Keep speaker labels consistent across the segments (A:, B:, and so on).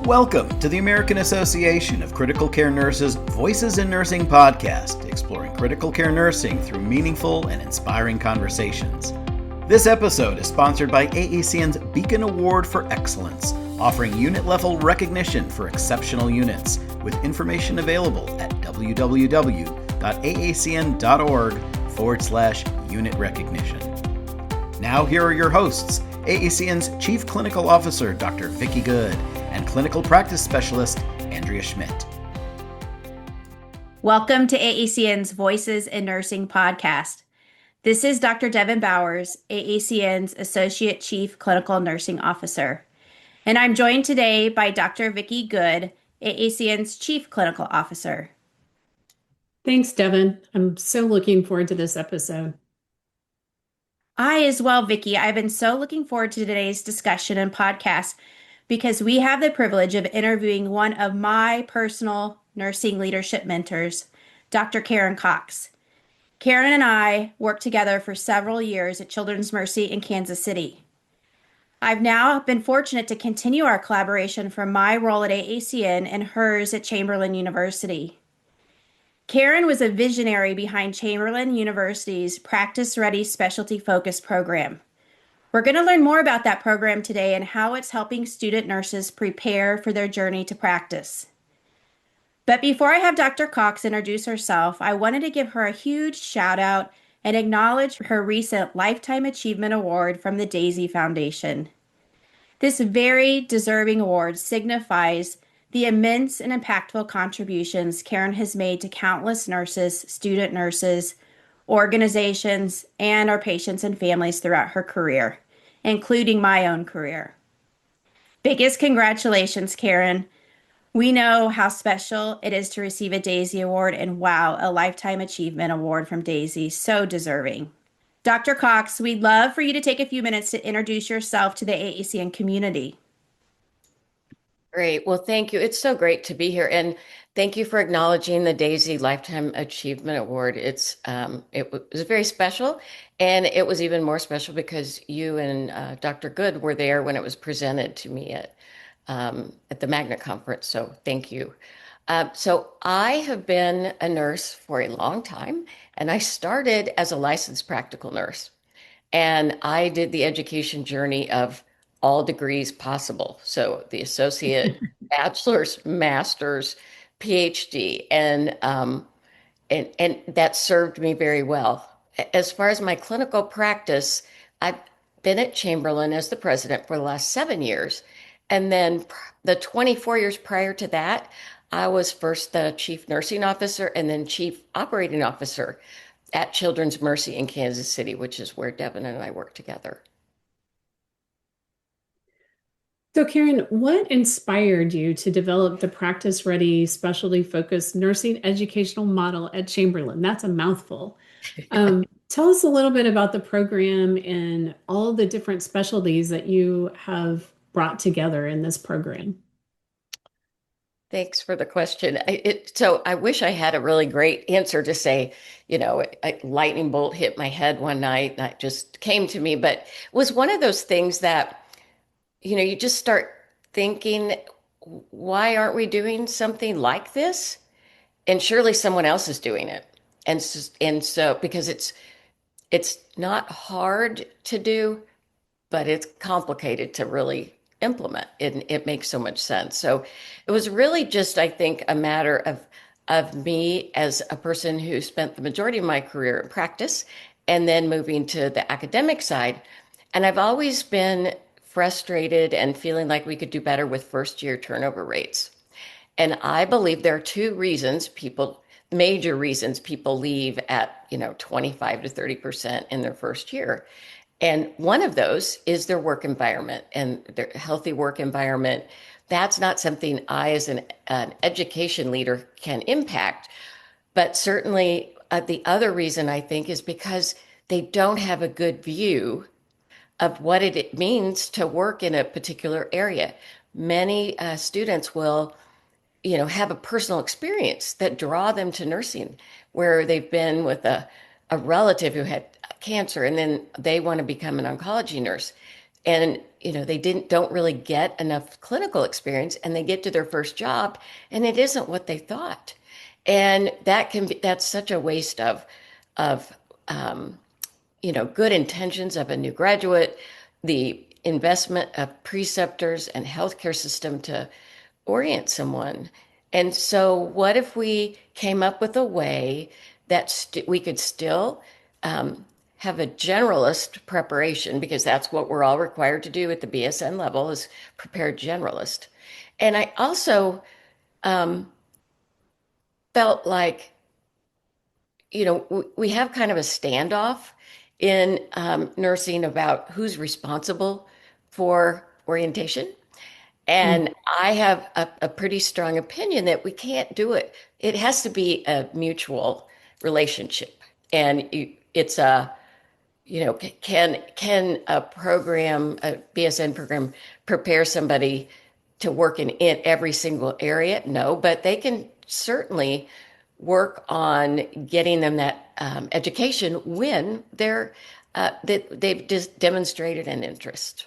A: Welcome to the American Association of Critical Care Nurses Voices in Nursing podcast, exploring critical care nursing through meaningful and inspiring conversations. This episode is sponsored by AACN's Beacon Award for Excellence, offering unit-level recognition for exceptional units, with information available at www.aacn.org/unit recognition. Now here are your hosts, AACN's Chief Clinical Officer, Dr. Vicki Good, and Clinical Practice Specialist, Andrea Schmidt.
B: Welcome to AACN's Voices in Nursing podcast. This is Dr. Devin Bowers, AACN's Associate Chief Clinical Nursing Officer. And I'm joined today by Dr. Vicki Good, AACN's Chief Clinical Officer.
C: Thanks, Devin. I'm so looking forward to this episode.
B: I as well, Vicki. I've been so looking forward to today's discussion and podcast because we have the privilege of interviewing one of my personal nursing leadership mentors, Dr. Karen Cox. Karen and I worked together for several years at Children's Mercy in Kansas City. I've now been fortunate to continue our collaboration from my role at AACN and hers at Chamberlain University. Karen was a visionary behind Chamberlain University's Practice Ready Specialty Focus program. We're going to learn more about that program today and how it's helping student nurses prepare for their journey to practice. But before I have Dr. Cox introduce herself, I wanted to give her a huge shout out and acknowledge her recent Lifetime Achievement Award from the Daisy Foundation. This very deserving award signifies the immense and impactful contributions Karen has made to countless nurses, student nurses, organizations, and our patients and families throughout her career, including my own career. Biggest congratulations, Karen. We know how special it is to receive a Daisy Award, and wow, a Lifetime Achievement Award from Daisy. So deserving. Dr. Cox, we'd love for you to take a few minutes to introduce yourself to the AACN community.
D: Great. Well, thank you. It's so great to be here. And thank you for acknowledging the Daisy Lifetime Achievement Award. It was very special. And it was even more special because you and Dr. Good were there when it was presented to me at the Magnet Conference. So thank you. So I have been a nurse for a long time, and I started as a licensed practical nurse. And I did the education journey of all degrees possible. So the associate, bachelor's, master's, PhD, and that served me very well. As far as my clinical practice, I've been at Chamberlain as the president for the last 7 years. And then the 24 years prior to that, I was first the chief nursing officer and then chief operating officer at Children's Mercy in Kansas City, which is where Devin and I work together.
C: So Karen, what inspired you to develop the Practice Ready Specialty Focused Nursing Educational Model at Chamberlain? That's a mouthful. Tell us a little bit about the program and all the different specialties that you have brought together in this program.
D: Thanks for the question. So I wish I had a really great answer to say, a lightning bolt hit my head one night that just came to me, but it was one of those things that you just start thinking, why aren't we doing something like this? And surely someone else is doing it. And so because it's not hard to do, but it's complicated to really implement. It makes so much sense. So it was really just, I think, a matter of me as a person who spent the majority of my career in practice and then moving to the academic side. And I've always been frustrated and feeling like we could do better with first-year turnover rates. And I believe there are major reasons people leave at 25 to 30% in their first year. And one of those is their work environment and their healthy work environment. That's not something I, as an education leader, can impact. But certainly the other reason, I think, is because they don't have a good view of what it means to work in a particular area. Many students will, have a personal experience that draw them to nursing, where they've been with a relative who had cancer and then they want to become an oncology nurse. and they don't really get enough clinical experience, and they get to their first job and it isn't what they thought. And that's such a waste of good intentions of a new graduate, the investment of preceptors and healthcare system to orient someone. And so what if we came up with a way that we could still have a generalist preparation, because that's what we're all required to do at the BSN level, is prepare generalist. And I also felt like, we have kind of a standoff in nursing about who's responsible for orientation. And I have a pretty strong opinion that we can't do it. It has to be a mutual relationship. And it's can a program, a BSN program, prepare somebody to work in every single area? No, but they can certainly work on getting them that education when they've just demonstrated an interest.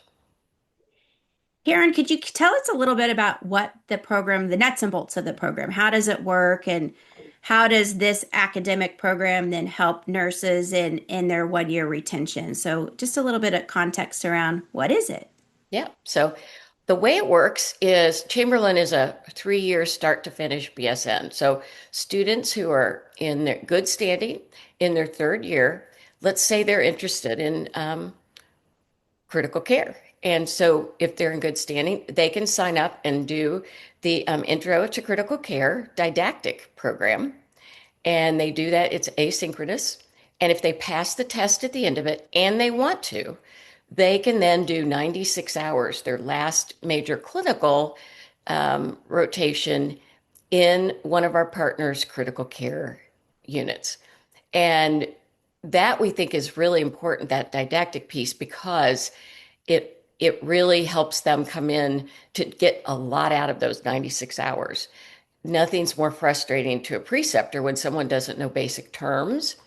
B: Karen, could you tell us a little bit about what the program, the nuts and bolts of the program, how does it work, and how does this academic program then help nurses in their 1 year retention? So just a little bit of context around what is it?
D: Yeah. So the way it works is Chamberlain is a 3 year start to finish BSN. So students who are in their good standing in their third year, let's say they're interested in critical care. And so if they're in good standing, they can sign up and do the Intro to Critical Care didactic program. And they do that, it's asynchronous. And if they pass the test at the end of it and they want to, they can then do 96 hours, their last major clinical rotation in one of our partners' critical care units. And that we think is really important, that didactic piece, because it really helps them come in to get a lot out of those 96 hours. Nothing's more frustrating to a preceptor when someone doesn't know basic terms.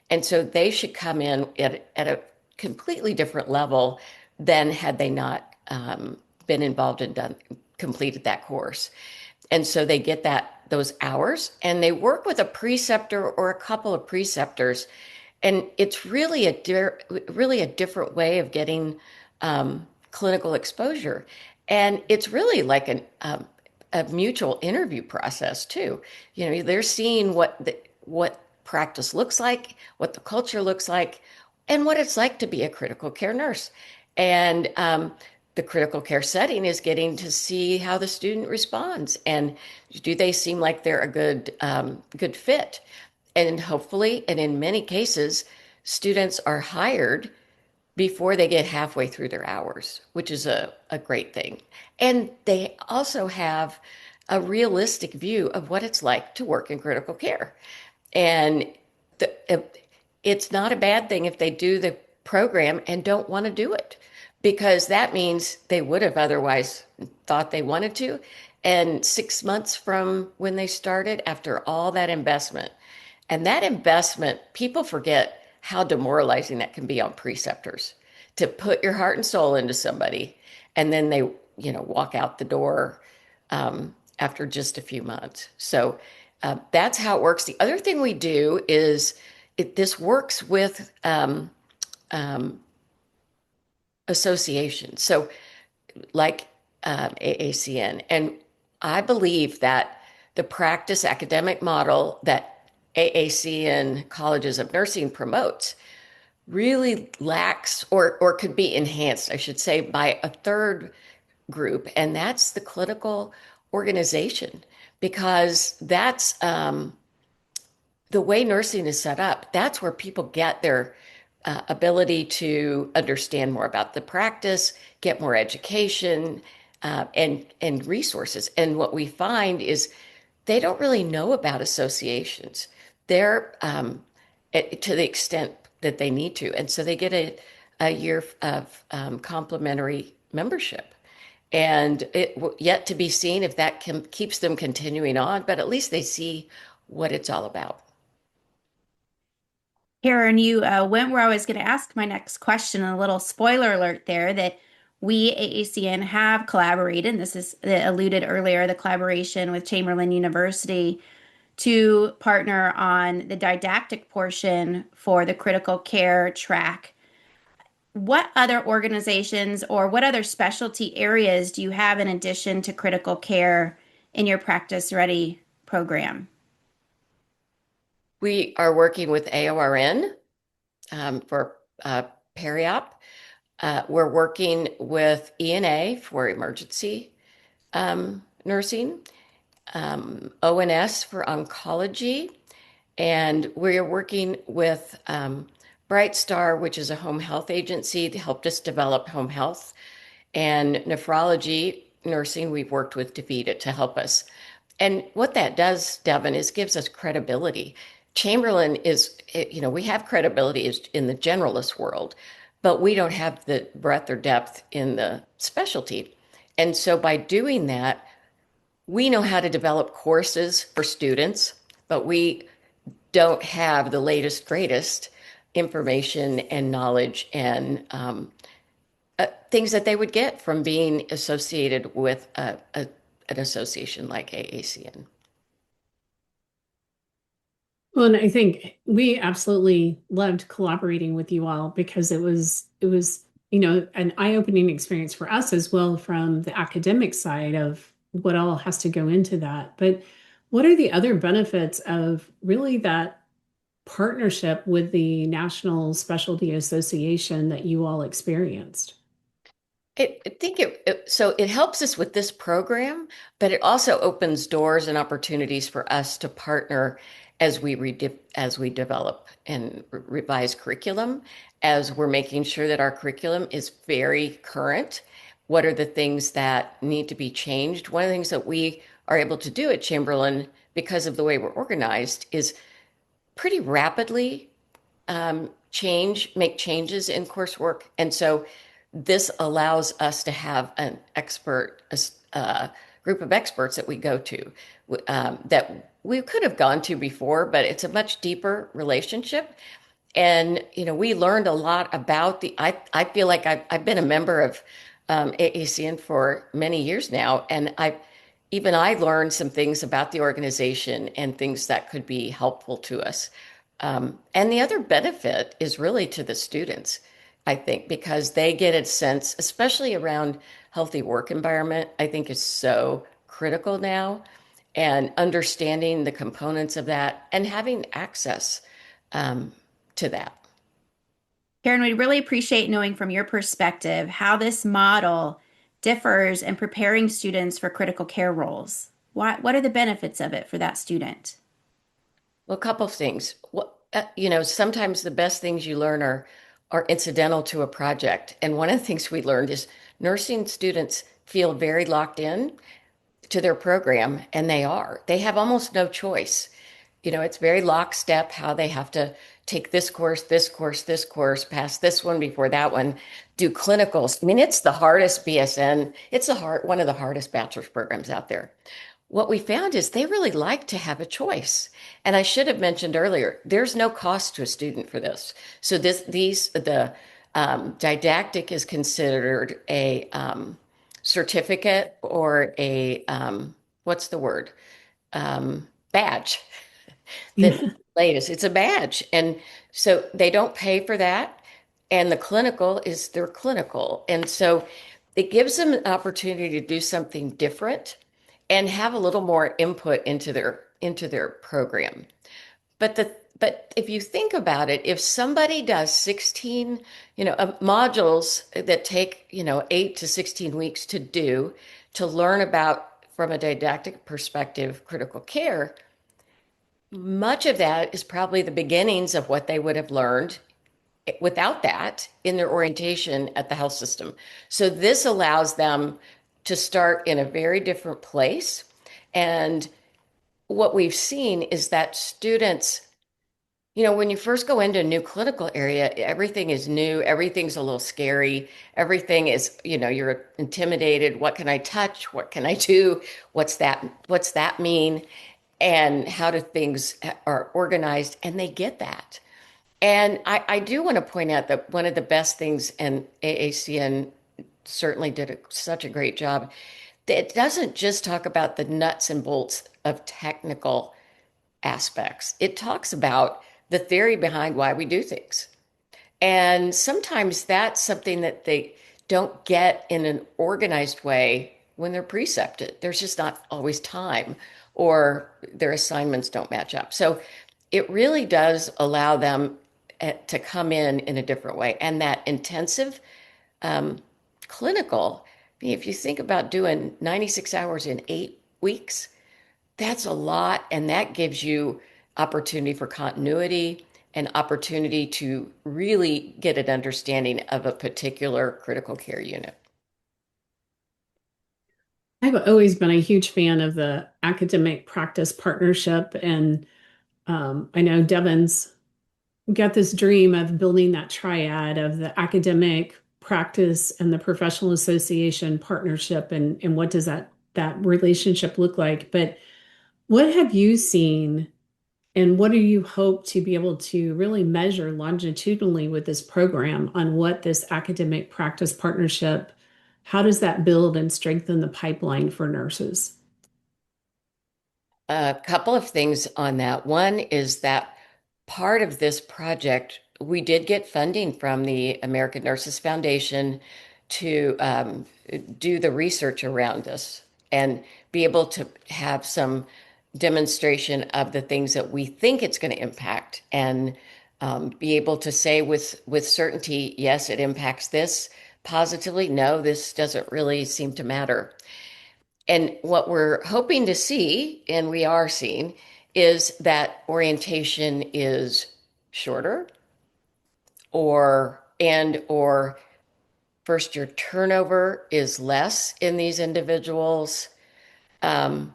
D: And so they should come in at a completely different level than had they not been involved and completed that course. And so they get those hours, and they work with a preceptor or a couple of preceptors. And it's really a different way of getting clinical exposure. And it's really like a mutual interview process too. They're seeing what practice looks like, what the culture looks like, and what it's like to be a critical care nurse. And the critical care setting is getting to see how the student responds, and do they seem like they're a good fit. And hopefully, and in many cases, students are hired before they get halfway through their hours, which is a great thing. And they also have a realistic view of what it's like to work in critical care. And it's not a bad thing if they do the program and don't want to do it, because that means they would have otherwise thought they wanted to. And 6 months from when they started, after all that investment, people forget how demoralizing that can be on preceptors, to put your heart and soul into somebody and then they walk out the door after just a few months. So that's how it works. The other thing we do is this works with associations, so like AACN. And I believe that the practice academic model that AACN Colleges of Nursing promotes really lacks, or could be enhanced, I should say, by a third group, and that's the clinical organization, because that's the way nursing is set up. That's where people get their ability to understand more about the practice, get more education, and resources. And what we find is they don't really know about associations. They're to the extent that they need to. And so they get a year of complimentary membership. And yet to be seen if that keeps them continuing on, but at least they see what it's all about.
B: Karen, you went where I was going to ask my next question, a little spoiler alert there, that we AACN have collaborated, and this is alluded earlier, the collaboration with Chamberlain University to partner on the didactic portion for the critical care track. What other organizations or what other specialty areas do you have in addition to critical care in your Practice Ready program?
D: We are working with AORN for peri-op. We're working with ENA for emergency nursing, ONS for oncology, and we're working with Bright Star, which is a home health agency that helped us develop home health, and nephrology nursing. We've worked with DaVita to help us. And what that does, Devin, is gives us credibility. Chamberlain is, we have credibility in the generalist world, but we don't have the breadth or depth in the specialty. And so by doing that, we know how to develop courses for students, but we don't have the latest, greatest information and knowledge and things that they would get from being associated with an association like AACN.
C: Well, and I think we absolutely loved collaborating with you all because it was an eye-opening experience for us as well from the academic side of what all has to go into that. But what are the other benefits of really that partnership with the National Specialty Association that you all experienced?
D: So it helps us with this program, but it also opens doors and opportunities for us to partner as we develop and revise curriculum, as we're making sure that our curriculum is very current. What are the things that need to be changed? One of the things that we are able to do at Chamberlain, because of the way we're organized, is pretty rapidly make changes in coursework. And so this allows us to have an expert group of experts that we go to that we could have gone to before, but it's a much deeper relationship. And, we learned a lot about I feel like I've been a member of AACN for many years now, and I learned some things about the organization and things that could be helpful to us. And the other benefit is really to the students, I think, because they get a sense, especially around healthy work environment, I think is so critical now, and understanding the components of that and having access to that.
B: Karen, we really appreciate knowing from your perspective how this model differs in preparing students for critical care roles. What are the benefits of it for that student?
D: Well, a couple of things. Sometimes the best things you learn are incidental to a project. And one of the things we learned is nursing students feel very locked in to their program, and they have almost no choice. It's very lockstep how they have to take this course, pass this one before that one, do clinicals. I mean, it's the hardest BSN. It's one of the hardest bachelor's programs out there. What we found is they really like to have a choice. And I should have mentioned earlier, there's no cost to a student for this. So the didactic is considered a certificate or a what's the word? Badge. The latest, it's a badge. And so they don't pay for that. And the clinical is their clinical. And so it gives them an opportunity to do something different and have a little more input into their program. But if you think about it, if somebody does 16, modules that take, 8 to 16 weeks to learn about, from a didactic perspective, critical care, much of that is probably the beginnings of what they would have learned without that in their orientation at the health system. So this allows them to start in a very different place. And what we've seen is that students, when you first go into a new clinical area, everything is new, everything's a little scary, everything is, you're intimidated. What can I touch? What can I do? What's that mean? And how do things are organized? And they get that. And I do want to point out that one of the best things in AACN certainly did such a great job. It doesn't just talk about the nuts and bolts of technical aspects. It talks about the theory behind why we do things. And sometimes that's something that they don't get in an organized way when they're precepted. There's just not always time, or their assignments don't match up. So it really does allow them to come in a different way. And that intensive um, clinical, if you think about doing 96 hours in 8 weeks, that's a lot. And that gives you opportunity for continuity and opportunity to really get an understanding of a particular critical care unit.
C: I've always been a huge fan of the academic practice partnership, and I know Devin's got this dream of building that triad of the academic practice and the professional association partnership, and what does that relationship look like? But what have you seen, and what do you hope to be able to really measure longitudinally with this program on what this academic practice partnership, how does that build and strengthen the pipeline for nurses?
D: A couple of things on that. One is that part of this project, we did get funding from the American Nurses Foundation to do the research around this and be able to have some demonstration of the things that we think it's going to impact, and be able to say with certainty, yes, it impacts this positively. No, this doesn't really seem to matter. And what we're hoping to see, and we are seeing, is that orientation is shorter, or first year turnover is less in these individuals, um,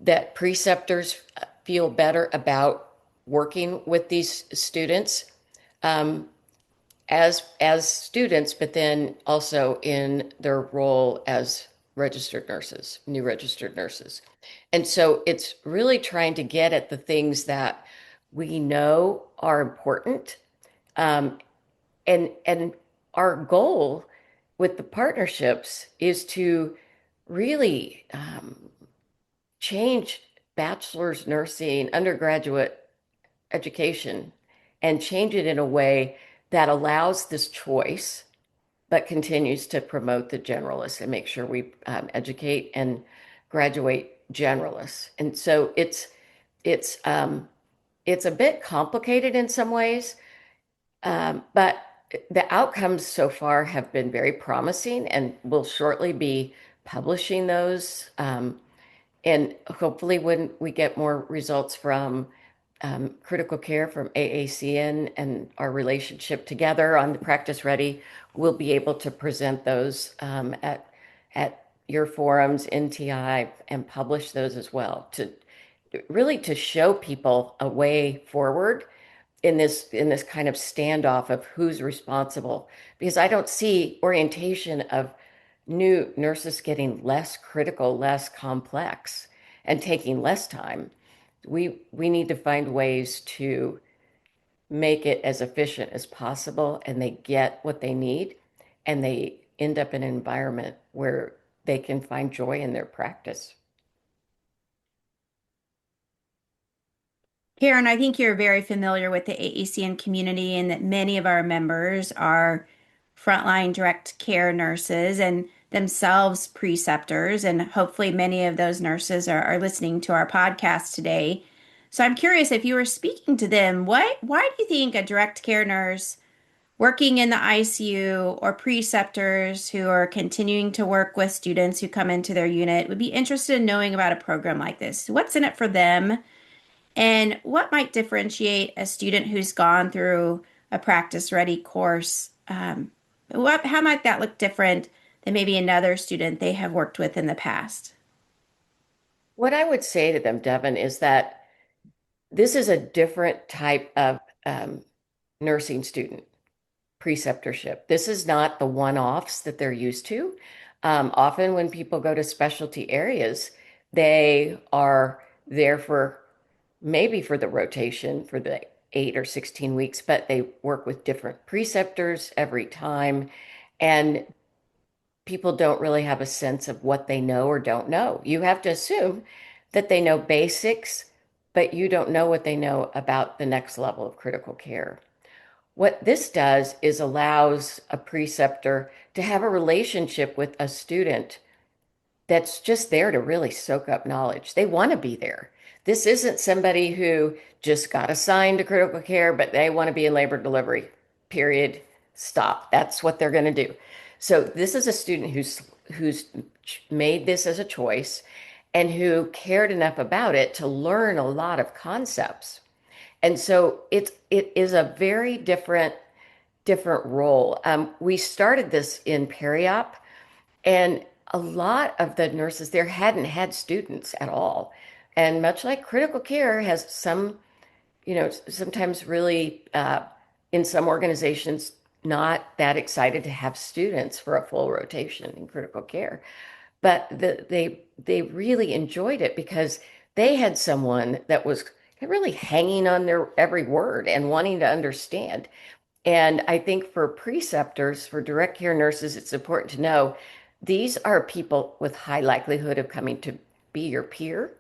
D: that preceptors feel better about working with these students, um, as students, but then also in their role as registered nurses, new registered nurses. And so it's really trying to get at the things that we know are important. Um, and our goal with the partnerships is to really change bachelor's nursing, undergraduate education, and change it in a way that allows this choice, but continues to promote the generalists and make sure we educate and graduate generalists. And so it's a bit complicated in some ways, but the outcomes so far have been very promising, and we'll shortly be publishing those. And hopefully, when we get more results from critical care from AACN and our relationship together on the Practice Ready, we'll be able to present those at your forums, NTI, and publish those as well, to really to show people a way forward in this kind of standoff of who's responsible. Because I don't see orientation of new nurses getting less critical, less complex, and taking less time. We need to find ways to make it as efficient as possible, and they get what they need, and they end up in an environment where they can find joy in their practice.
B: Karen, I think you're very familiar with the AECN community and that many of our members are frontline direct care nurses and themselves preceptors. And hopefully, many of those nurses are listening to our podcast today. So I'm curious if you were speaking to them, why do you think a direct care nurse working in the ICU or preceptors who are continuing to work with students who come into their unit would be interested in knowing about a program like this? What's in it for them? And what might differentiate a student who's gone through a practice ready course? How might that look different than maybe another student they have worked with in the past?
D: What I would say to them, Devin, is that this is a different type of nursing student preceptorship. This is not the one-offs that they're used to. Often when people go to specialty areas, they are there for maybe for the rotation for the 8 or 16 weeks, but they work with different preceptors every time. And people don't really have a sense of what they know or don't know. You have to assume that they know basics, but you don't know what they know about the next level of critical care. What this does is allows a preceptor to have a relationship with a student that's just there to really soak up knowledge. They want to be there. This isn't somebody who just got assigned to critical care, but they want to be in labor delivery, period, stop. That's what they're going to do. So this is a student who's made this as a choice and who cared enough about it to learn a lot of concepts. And so it is a very different role. We started this in peri-op, and a lot of the nurses there hadn't had students at all. And much like critical care has some, sometimes really in some organizations, not that excited to have students for a full rotation in critical care. But they really enjoyed it because they had someone that was really hanging on their every word and wanting to understand. And I think for preceptors, for direct care nurses, it's important to know these are people with high likelihood of coming to be your peer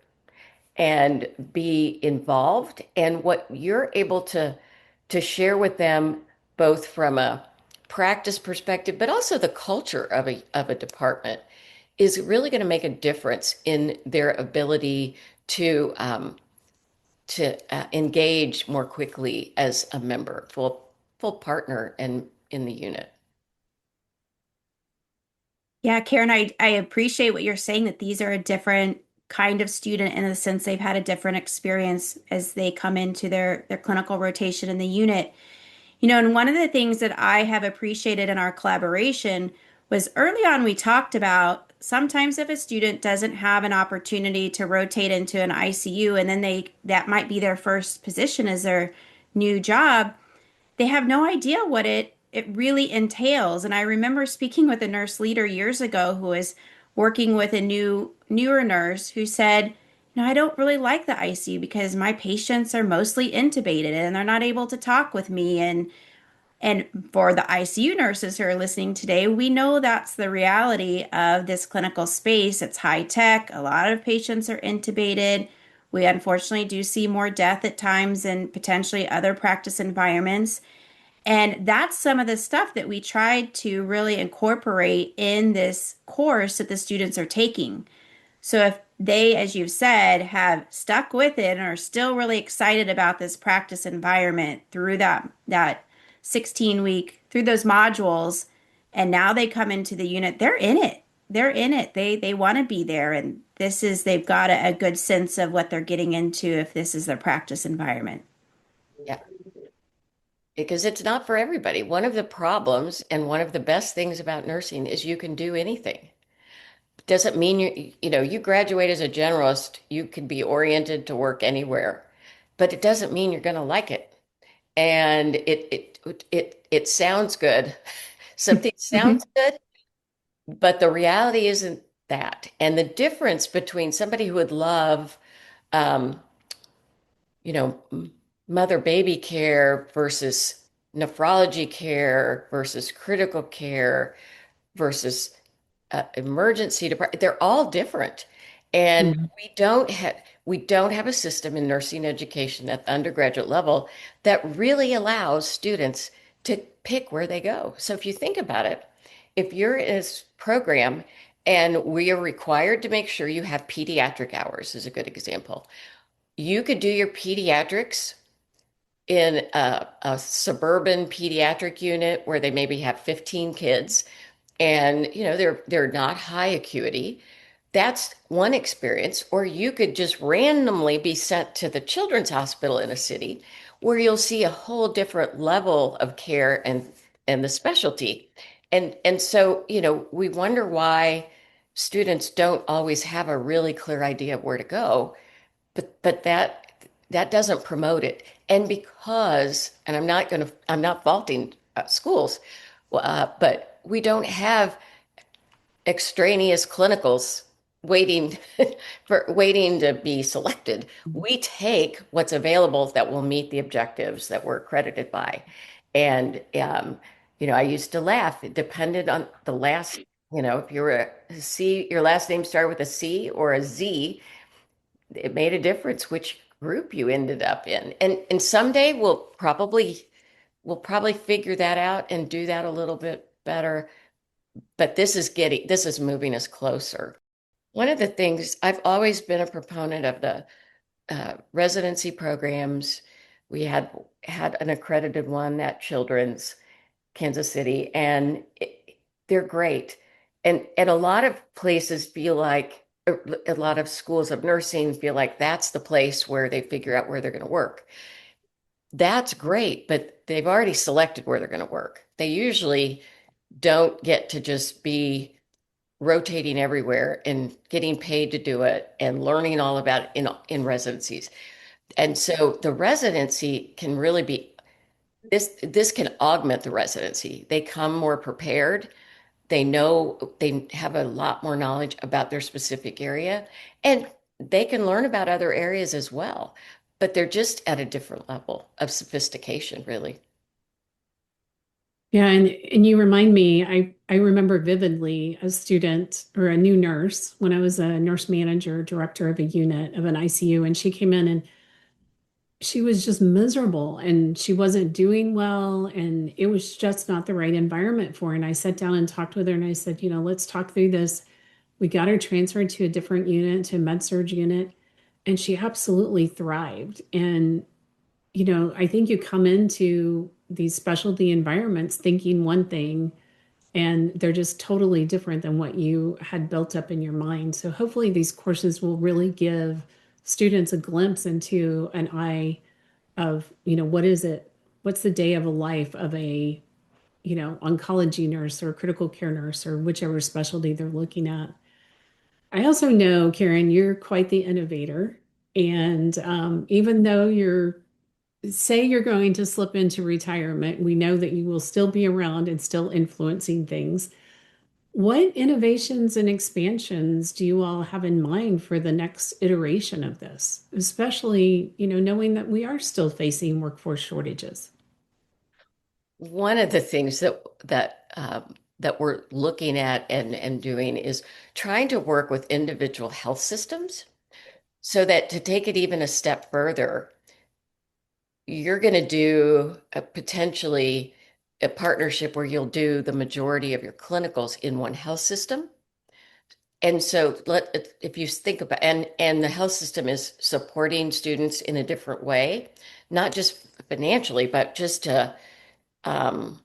D: and be involved. And what you're able to share with them, both from a practice perspective, but also the culture of a department, is really going to make a difference in their ability to engage more quickly as a member, full partner and in the unit.
B: Yeah, Karen, I appreciate what you're saying that these are a different kind of student in the sense they've had a different experience as they come into their clinical rotation in the unit. And one of the things that I have appreciated in our collaboration was early on we talked about sometimes if a student doesn't have an opportunity to rotate into an ICU and then that might be their first position as their new job, they have no idea what it really entails. And I remember speaking with a nurse leader years ago who was working with a newer nurse who said, I don't really like the ICU because my patients are mostly intubated and they're not able to talk with me. And for the ICU nurses who are listening today, we know that's the reality of this clinical space. It's high tech. A lot of patients are intubated. We unfortunately do see more death at times in potentially other practice environments. And that's some of the stuff that we tried to really incorporate in this course that the students are taking. So if they, as you've said, have stuck with it and are still really excited about this practice environment through that 16 week, through those modules, and now they come into the unit, they're in it. They're in it. They want to be there. And they've got a good sense of what they're getting into if this is their practice environment.
D: Yeah, because it's not for everybody. One of the problems and one of the best things about nursing is you can do anything. Doesn't mean you graduate as a generalist, you can be oriented to work anywhere, but it doesn't mean you're going to like it. And it sounds good. Something sounds good, but the reality isn't that. And the difference between somebody who would love, um, you know, mother baby care versus nephrology care versus critical care versus emergency department, they're all different. And
C: Mhm.
D: we don't have a system in nursing education at the undergraduate level that really allows students to pick where they go. So if you think about it, if you're in this program and we are required to make sure you have pediatric hours is a good example. You could do your pediatrics in a suburban pediatric unit where they maybe have 15 kids and they're not high acuity. That's one experience. Or you could just randomly be sent to the children's hospital in a city where you'll see a whole different level of care and the specialty. And so, we wonder why students don't always have a really clear idea of where to go, but that doesn't promote it. And I'm not faulting schools, but we don't have extraneous clinicals waiting waiting to be selected. We take what's available that will meet the objectives that we're accredited by. And I used to laugh. It depended on the last If you were a C, your last name started with a C or a Z, it made a difference which group you ended up in. And someday we'll probably figure that out and do that a little bit better. But this is moving us closer. One of the things I've always been a proponent of the residency programs. We had an accredited one at Children's Kansas City, and they're great. And a lot of places feel like a lot of schools of nursing feel like that's the place where they figure out where they're going to work. That's great, but they've already selected where they're going to work. They usually don't get to just be rotating everywhere and getting paid to do it and learning all about it in residencies. And so the residency can really be this can augment the residency. They come more prepared. They know they have a lot more knowledge about their specific area, and they can learn about other areas as well, but they're just at a different level of sophistication, really.
C: Yeah, and you remind me, I remember vividly a student or a new nurse when I was a nurse manager, director of a unit of an ICU, and she came in and she was just miserable and she wasn't doing well and it was just not the right environment for her. And I sat down and talked with her and I said, let's talk through this. We got her transferred to a different unit, to a med surg unit, and she absolutely thrived. And I think you come into these specialty environments thinking one thing, and they're just totally different than what you had built up in your mind. So hopefully these courses will really give students a glimpse into an eye of, what is it? What's the day of a life of a, oncology nurse or critical care nurse or whichever specialty they're looking at. I also know, Karen, you're quite the innovator. And even though you're going to slip into retirement, we know that you will still be around and still influencing things. What innovations and expansions do you all have in mind for the next iteration of this, especially, knowing that we are still facing workforce shortages?
D: One of the things that we're looking at and doing is trying to work with individual health systems so that to take it even a step further, you're going to do potentially a partnership where you'll do the majority of your clinicals in one health system. And so if you think about and the health system is supporting students in a different way, not just financially, but just to um,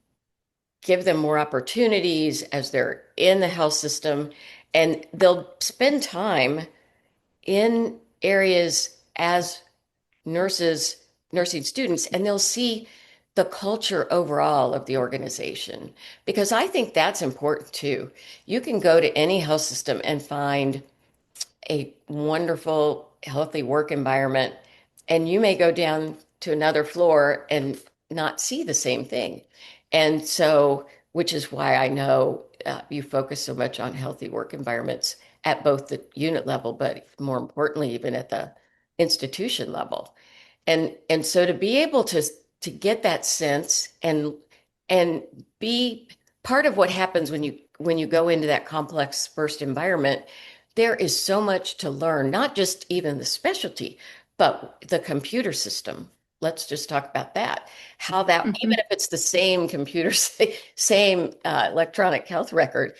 D: give them more opportunities as they're in the health system, and they'll spend time in areas as nurses, nursing students, and they'll see the culture overall of the organization. Because I think that's important too. You can go to any health system and find a wonderful, healthy work environment, and you may go down to another floor and not see the same thing. And so, which is why I know you focus so much on healthy work environments at both the unit level, but more importantly, even at the institution level. And so to be able to get that sense and be part of what happens when you go into that complex first environment, there is so much to learn, not just even the specialty, but the computer system. Let's just talk about that. How that, even if it's the same computer, same electronic health record,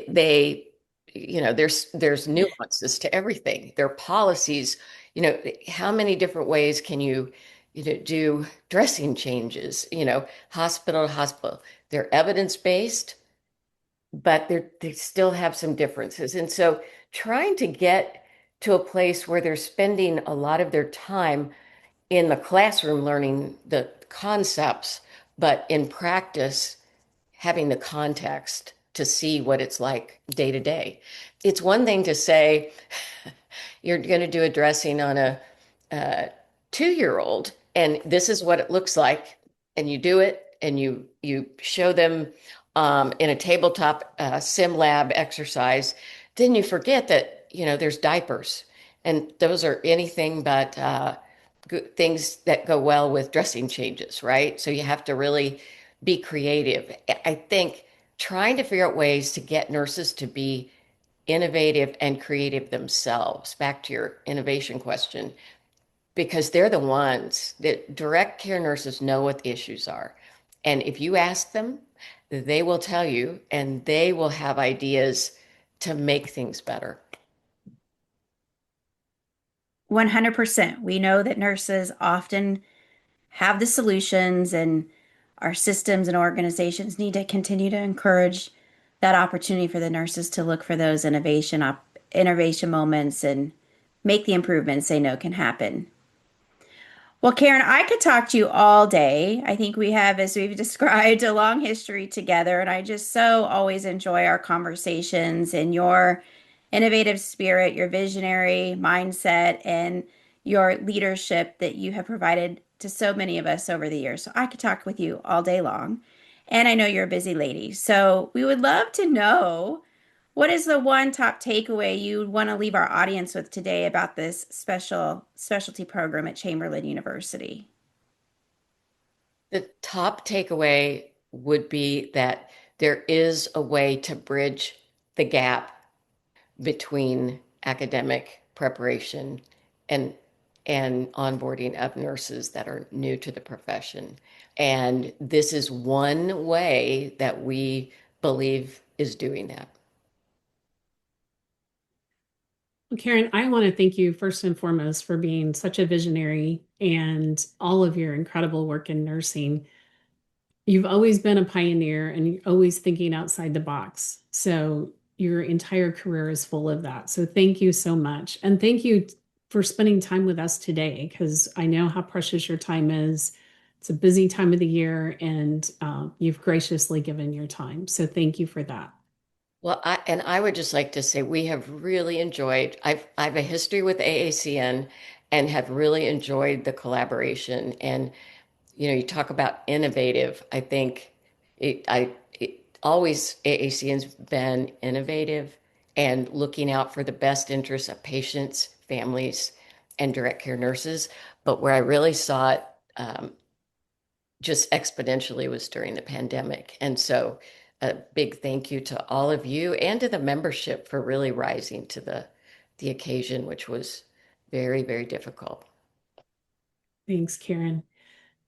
D: there's nuances to everything. There are policies, how many different ways can you do dressing changes, hospital to hospital. They're evidence-based, but they still have some differences. And so trying to get to a place where they're spending a lot of their time in the classroom learning the concepts, but in practice, having the context to see what it's like day to day. It's one thing to say you're going to do a dressing on a 2-year-old, and this is what it looks like, and you do it, and you show them in a tabletop sim lab exercise. Then you forget that there's diapers, and those are anything but things that go well with dressing changes, right? So you have to really be creative. I think trying to figure out ways to get nurses to be innovative and creative themselves. Back to your innovation question, because they're the ones that direct care nurses know what the issues are. And if you ask them, they will tell you, and they will have ideas to make things better.
B: 100%. We know that nurses often have the solutions, and our systems and organizations need to continue to encourage that opportunity for the nurses to look for those innovation moments and make the improvements they know can happen. Well, Karen, I could talk to you all day. I think we have, as we've described, a long history together, and I just so always enjoy our conversations and your innovative spirit, your visionary mindset, and your leadership that you have provided to so many of us over the years. So I could talk with you all day long. And I know you're a busy lady. So we would love to know, what is the one top takeaway you want to leave our audience with today about this specialty program at Chamberlain University?
D: The top takeaway would be that there is a way to bridge the gap between academic preparation and onboarding of nurses that are new to the profession. And this is one way that we believe is doing that.
C: Karen, I want to thank you first and foremost for being such a visionary and all of your incredible work in nursing. You've always been a pioneer and you're always thinking outside the box. So your entire career is full of that. So thank you so much. And thank you for spending time with us today, because I know how precious your time is. It's a busy time of the year, and you've graciously given your time. So thank you for that.
D: Well, I would just like to say we have really enjoyed, I have a history with AACN and have really enjoyed the collaboration. And, you talk about innovative. I think always AACN's been innovative and looking out for the best interests of patients, families, and direct care nurses. But where I really saw it just exponentially was during the pandemic. And so a big thank you to all of you and to the membership for really rising to the occasion, which was very, very difficult.
C: Thanks, Karen.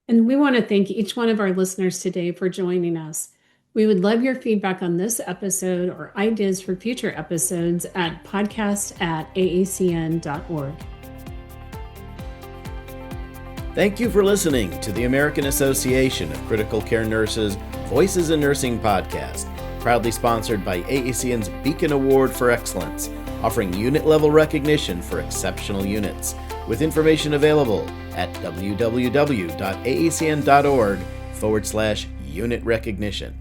C: And we want to thank each one of our listeners today for joining us. We would love your feedback on this episode or ideas for future episodes at podcast@aacn.org.
A: Thank you for listening to the American Association of Critical Care Nurses Voices in Nursing podcast, proudly sponsored by AACN's Beacon Award for Excellence, offering unit-level recognition for exceptional units, with information available at www.aacn.org/unit recognition.